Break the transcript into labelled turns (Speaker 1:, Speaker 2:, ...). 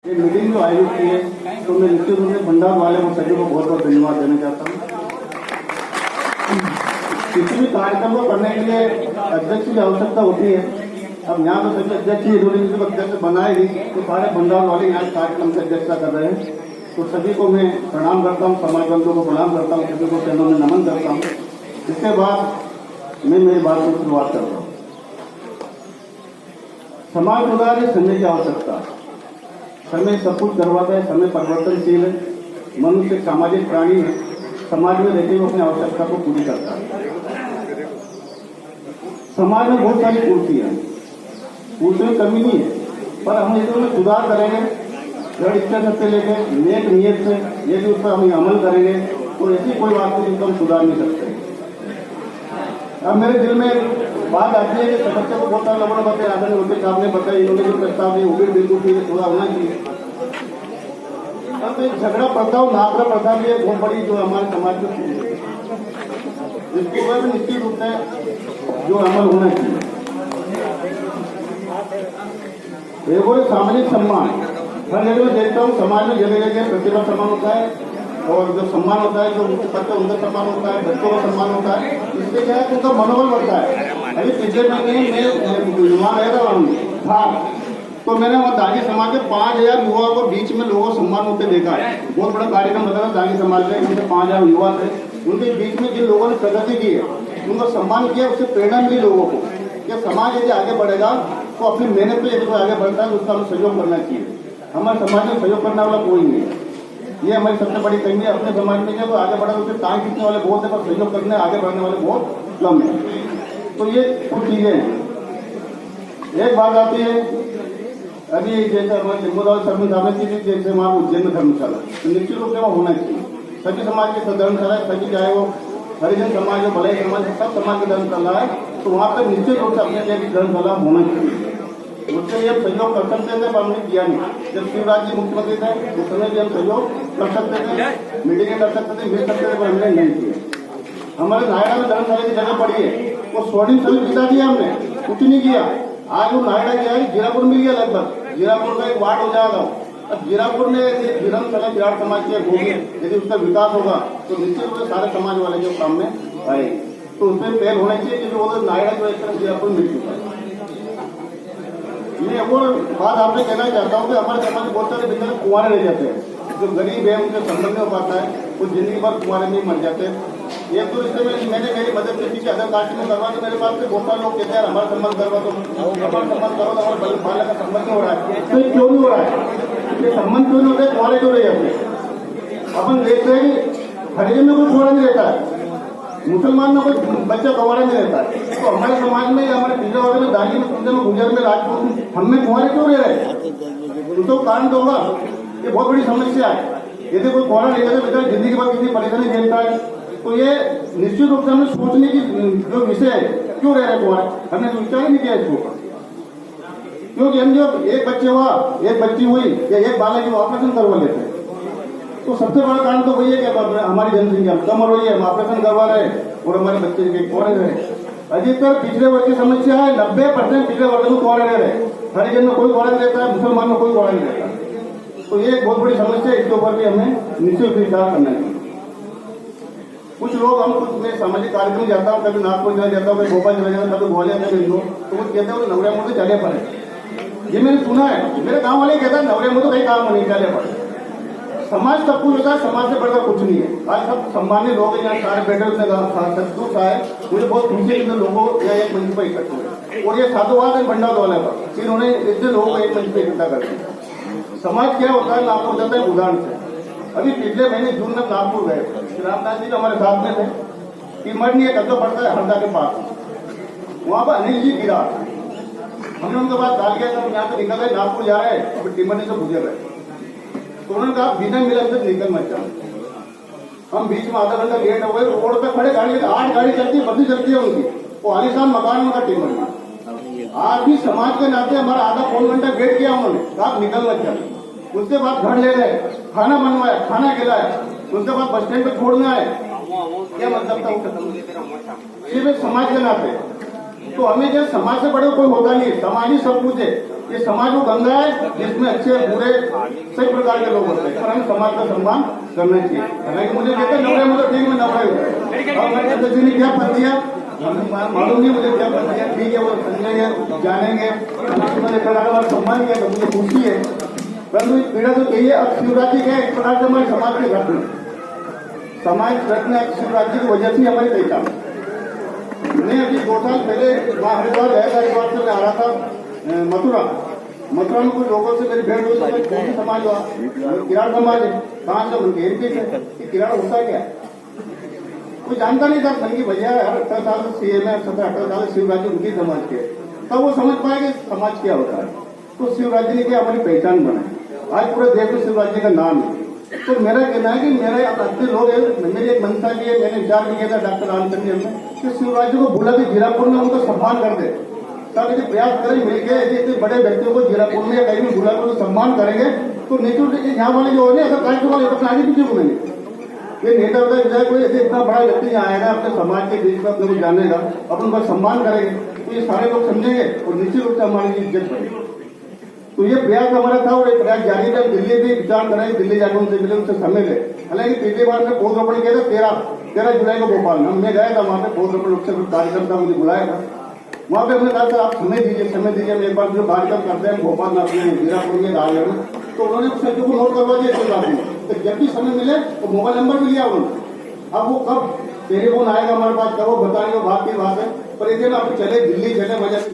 Speaker 1: ये मीटिंग जो आयोजित की है तो मैं निश्चित रूप से भंडार वाले को सभी को बहुत बहुत धन्यवाद देना चाहता हूँ। किसी भी कार्यक्रम को करने के लिए अध्यक्ष की आवश्यकता होती है। अब यहाँ तो सभी अध्यक्ष ही अध्यक्ष बनाएगी तो सारे भंडार वाले यहाँ कार्यक्रम की अध्यक्षता कर रहे हैं। तो सभी को मैं प्रणाम करता हूँ, समाज बंधुओं को प्रणाम करता हूँ, सभी को चरणों में नमन करता हूँ। इसके बाद मैं मेरी बात की शुरुआत करता हूँ। समाज सुधार है, समय की आवश्यकता। समय सब कुछ करवाता है, समय परिवर्तनशील है, मनुष्य एक सामाजिक प्राणी है, समाज में रहते हुए अपनी आवश्यकता को पूरी करता है। समाज में बहुत सारी कुर्सियां हैं, कुर्सियों में कमी नहीं है, पर हम यदि उनमें सुधार करेंगे, दृढ़ इच्छा शक्ति लेके नेक नियत से यदि उस पर हम अमल करेंगे तो ऐसी कोई बात नहीं जिनको हम सुधार नहीं सकते। अब मेरे दिल में बात आती है कि सदस्य को बहुत सारे लोगों ने बताया, आदरणीय वकील साहब ने बताया, इन्होंने जो प्रस्ताव दिया वो भी बिल्कुल ठीक है, थोड़ा होना चाहिए। अब झगड़ा प्रथा, नागरा प्रथा भी एक बहुत बड़ी जो हमारे समाज में इसके ऊपर भी निश्चित रूप से जो अमल होना चाहिए। एक सामाजिक सम्मान हर जगह में देखता हूँ, समाज में जगह जगह प्रतिभा सम्मान होता है और जो सम्मान होता है, जो मुख्य पद उनका सम्मान होता है, बच्चों का सम्मान होता है। इससे क्या है, उनका मनोबल बढ़ता है। अभी पिछले महीने में युवा आया था तो मैंने वहाँ दागी समाज के 5000 युवाओं को बीच में लोगों को सम्मान होते देखा है। बहुत बड़ा कार्यक्रम बताया दागी समाज के, उनके 5000 युवा थे, उनके बीच में जिन लोगों ने प्रगति की है उनका सम्मान किया, उससे प्रेरणा मिली लोगों को कि समाज यदि आगे बढ़ेगा तो अपनी मेहनत पे यदि कोई आगे बढ़ता है तो उसका हमें सहयोग करना चाहिए। हमारे समाज में सहयोग करने वाला कोई नहीं है, ये हमारी सबसे बड़ी कमी है। अपने समाज में जब आगे बढ़ा तो टांग खींचने वाले बहुत है, पर सहयोग करने आगे बढ़ने वाले बहुत कम है। तो ये कुछ चीजें हैं। एक बात आती है, अभी जैसे हमारे जम्मूदास सरपंच साहब की जैसे वहाँ उज्जैन में धर्मशाला, तो निश्चित रूप से वहाँ होना चाहिए। सभी समाज के धर्मशाला है, सभी चाहे वो हरिजन समाज हो, भलाई समाज, सब समाज का धर्मशाला है, तो वहाँ पर निश्चित रूप से अपने लिए धर्मशाला होना चाहिए। उसके लिए हम सहयोग कर सकते थे, पर हमने किया नहीं। जब शिवराज जी मुख्यमंत्री थे उस समय भी हम सहयोग कर सकते थे, मीटिंगें कर सकते थे, मिल सकते थे, पर हमने नहीं किया। हमारे नायडा में धर्मशाला की जगह पड़ी है, वो स्वर्णिम स्थल जिता दिया हमने, कुछ नहीं किया। आज वो नायडा गया है, जीरापुर मिल गया, लगभग जीरापुर का एक वार्ड हो जाएगा। अब जीरापुर में धर्मशाला विराट समाज की होगी, यदि उसका विकास होगा तो निश्चित रूप से सारे समाज वाले जो काम में आए, तो उसमें पहल होना चाहिए क्योंकि वो नायडा जो इस तरह जीरापुर मिल चुका है। मैं वो बात आपसे कहना चाहता हूँ कि हमारे समाज में बहुत सारे बेचारे कुंवारे रह जाते हैं, जो गरीब है उनसे संबंध नहीं हो पाता है, वो जिंदगी भर कुंवारे में मर जाते हैं। एक तो इससे मैंने मेरी मदद की कि अगर कास्ट में करवा तो मेरे पास से बहुत सारे लोग कहते हैं हमारा संबंध करवा दो, हमारा संबंध करो तो हमारे बालक का संबंध नहीं हो रहा है। तो क्यों नहीं हो रहा है, ये संबंध क्यों नहीं होता है, कुंवारे क्यों रह जाते हैं। अपन देखते हैं कि हरिजन में कोई कुंवारा नहीं रहता है, मुसलमान में कोई बच्चा कुंवारा नहीं रहता है। तो हमारे समाज में, हमारे पिछले वाले में, दागी में, कुंजर में, गुजर में, राजपूत हम में कुंवारे क्यों रह रहे हैं, तो कारण तो होगा। ये बहुत बड़ी समस्या है। यदि कोई कुंवारा नहीं रहता बेचारा जिंदगी भर कितनी परेशानी झेलता है, तो ये निश्चित रूप से हमें सोचने की जो विषय है, क्यों रह रहे कुंवारे, हमने तो विचार ही नहीं किया इसको। क्योंकि हम जो एक बच्चे हुआ, एक बच्ची हुई या एक बालक को ऑपरेशन करवा लेते हैं, तो सबसे बड़ा कारण तो वही है कि हमारी जनसंख्या कम हो रही है, हम ऑपरेशन करवा रहे हैं और हमारे बच्चे के कुंवारे रहे। अधिकतर पिछले वर्ग की समस्या है, 90% पिछले वर्ग में कुंवारे रह रहे, हरिजन में कोई कुंवारा नहीं रहता है, मुसलमान में कोई कुंवारा नहीं रहता। तो ये एक बहुत बड़ी समस्या है, इसके ऊपर भी हमें निश्चित विचार करना है। कुछ लोग, हम कुछ मैं सामाजिक कार्यक्रम जाता हूँ, कभी नागपुर चला जाता हूँ, कभी भोपाल चला जाता हूँ, कभी ग्वालियर में गई, तो वो कहते हैं नवरे मुँह चले पड़े। ये मैंने सुना है, मेरे गाँव वाले कहता है नवरे मुँह तो कहीं काम नहीं, चले पड़े। समाज सब कुछ होता है, समाज से बढ़कर कुछ नहीं है। आज सब सम्मानित लोग यहाँ सारे बैठे सदगुरु है, मुझे बहुत खुशी है लोगों या एक मंच पर इकट्ठे हुए, और ये साधुवाद है भंडार वाले पर, इन्होंने इतने लोगों को एक मंच पर इकट्ठा कर दिया। समाज क्या होता है, नागपुर जाता है उदाहरण से। अभी पिछले महीने जून में नागपुर गए, रामदास जी हमारे साथ में थे, टिमरनी एक कदम पड़ता है हरदा के पास, वहाँ पर अनिल जी गिरा, हमने उनके बाद डाल गया, सब यहाँ से निकल गए, नागपुर जा रहे हैं, अभी टिमरनी से गुजर रहे, तो उन्होंने कहा बिना मिला से निकल मत जाओ। हम बीच में आधा घंटा लेट हो गए, रोड पे खड़े, गाड़ी 8 गाड़ी चलती है, बत्ती चलती है उनकी, वो आलिशान मकान उनका टिमरनी। आज भी समाज के नाते हमारा आधा पौन घंटा वेट किया उन्होंने, कहा निकल मत जाओ। उसके बाद घर ले गए, खाना बनवाया, खाना खिलाया, उसके बाद बस स्टैंड पे छोड़ना है, क्या मतलब था वो, सिर्फ समाज के नाते। तो हमें क्या, समाज से बड़े कोई होता नहीं, समाज ही सब कुछ है। ये समाज वो गंगा है जिसमें अच्छे बुरे सही प्रकार के लोग होते हैं, पर हमें समाज का सम्मान करना चाहिए। हालांकि मुझे कहते हैं नवरे मुझे ठीक में नवरा हुआ, और मैंने किसी ने क्या पद दिया मालूम नहीं मुझे क्या पद दिया, ठीक है वो समझेंगे जानेंगे, मैंने प्रकार सम्मान किया तो मुझे खुशी है। परंतु पीड़ा तो यही है, अब शिवराज जी क्या एक प्रकार से हमारे समाज के रत्न, समाज रत्न शिवराज जी की वजह से हमारी पहचान। मैं अभी 2 साल पहले वहाँ हरिद्वार गया था, हरिद्वार से मैं आ रहा था मथुरा में कुछ लोगों से मेरी भेंट हुई, तो कौन सा समाज हुआ, किराड़ समाज है, कहाँ से उनके एमपी से, किराड़ होता क्या है कोई जानता नहीं था। की वजह है 18 साल से सीएम है, 17-18 साल से शिवराज जी उनकी समाज के, तब वो समझ पाए कि समाज क्या होता है। तो शिवराज जी ने क्या हमारी पहचान बनाई, आज पूरे देश में शिवराज जी का नाम है। तो मेरा कहना है कि मेरे अच्छे लोग हैं, मेरी एक मंशा की है, मैंने विचार भी किया था डॉक्टर रामचंद्र जी कि शिवराज जी को बुला के जीरापुर में उनका सम्मान कर दे, तब यदि प्रयास करें मिलकर ऐसे बड़े व्यक्तियों को जीरापुर में या कहीं भी बुलाकर उनको सम्मान करेंगे तो नेतृत्व यहाँ वाले जो है ऐसा कार्यक्रम वाले अपने आगे पीछे घूमेंगे। ये नेता होता है कोई ऐसे इतना बड़ा व्यक्ति यहाँ आएगा अपने समाज के बीच में अपने को जानेगा, अपन उनका सम्मान करेंगे तो ये सारे लोग समझेंगे और निश्चित रूप से हमारी इज्जत बढ़ेगी। तो ये प्रयास हमारा था और ये प्रयास जारी था। दिल्ली भी विचार करें, दिल्ली जाकर उनसे मिले, उनसे समय ले। हालांकि पिछली बार में पौधरोपण किया था 13 जुलाई को भोपाल में, मैं गया था वहाँ पे पौधरोपण उत्सव कार्यक्रम था, मुझे बुलाया था। वहाँ पे हमने कहा सर आप समय दीजिए, मैं एक बार जो कार्यक्रम करते हैं भोपाल में अपने जीरापुर में राजगढ़ में, तो उन्होंने सचिव को नोट करवा दिया बात में, तो जब भी समय मिले तो मोबाइल नंबर भी लिया उन्होंने। अब वो कब टेलीफोन आएगा हमारे पास कब वो बताएंगे, बात की बात है, पर ये आप चले दिल्ली चले वजह